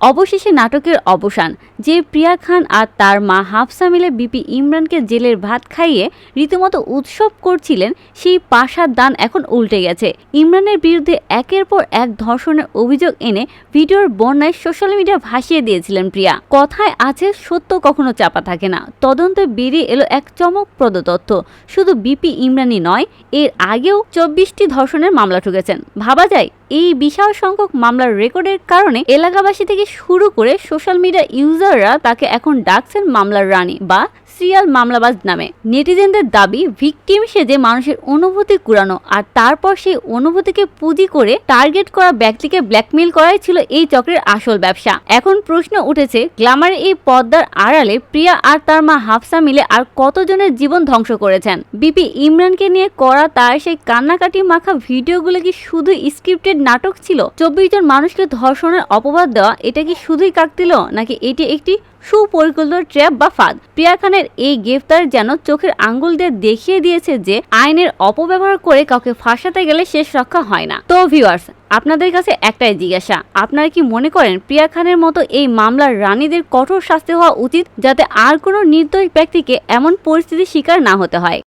অবশেষে নাটকের অবসান। যে প্রিয়া খান আর তার মা হাফসা মিলে বিপি ইমরানকে জেলের ভাত খাইয়ে রীতিমতো উৎসব করছিলেন, সেই পাশার দান এখন উল্টে গেছে। ইমরানের বিরুদ্ধে একের পর এক ধর্ষণের অভিযোগ এনে ভিডিওর বন্যায় সোশ্যাল মিডিয়া ভাসিয়ে দিয়েছিলেন প্রিয়া। কথায় আছে, সত্য কখনো চাপা থাকে না। তদন্তে বেরিয়ে এলো এক চমকপ্রদ তথ্য। শুধু বিপি ইমরানই নয়, এর আগেও 24টি ধর্ষণের মামলা ঠুকেছেন। ভাবা যায় এই বিশাল সংখ্যক মামলার রেকর্ডের কারণে এলাকাবাসী থেকে শুরু করে সোশ্যাল মিডিয়া ইউজাররা তাকে এখন ডাকছেন মামলার রানী বা সিরিয়াল মামলাবাজ নামে। নেটিজেনদের দাবি, ভিকটিম সেজে মানুষের অনুভূতি কুড়ানো আর তারপর সেই অনুভূতিকে পুঁজি করে টার্গেট করা ব্যক্তিকে ব্ল্যাকমেইল করাই ছিল এই চক্রের আসল ব্যবসা। এখন প্রশ্ন উঠেছে, গ্ল্যামারের এই পর্দার আড়ালে প্রিয়া আর তার মা হাফসা মিলে আর কতজনের জীবন ধ্বংস করেছেন? বিপি ইমরানকে নিয়ে করা তার সেই কান্নাকাটি মাখা ভিডিওগুলো কি শুধু স্ক্রিপ্টেড নাটক ছিল? 24 জন মানুষকে ধর্ষণের অপবাদ দেওয়া, এটা কি শুধুই কাকতালীয়, নাকি এটি একটি সুপরিকল্পিত ট্র্যাপ বা ফাঁদ? প্রিয়া খানের এই গ্রেফতার যেন চোখের আঙ্গুল দিয়ে দেখিয়ে দিয়েছে যে আইনের অপব্যবহার করে কাউকে ফাঁসাতে গেলে শেষ রক্ষা হয় না। তো ভিউয়ার্স, আপনাদের কাছে একটাই জিজ্ঞাসা, আপনারা কি মনে করেন প্রিয়া খানের মতো এই মামলার রানীদের কঠোর শাস্তি হওয়া উচিত, যাতে আর কোনো নির্দোষ ব্যক্তিকে এমন পরিস্থিতির শিকার না হতে হয়?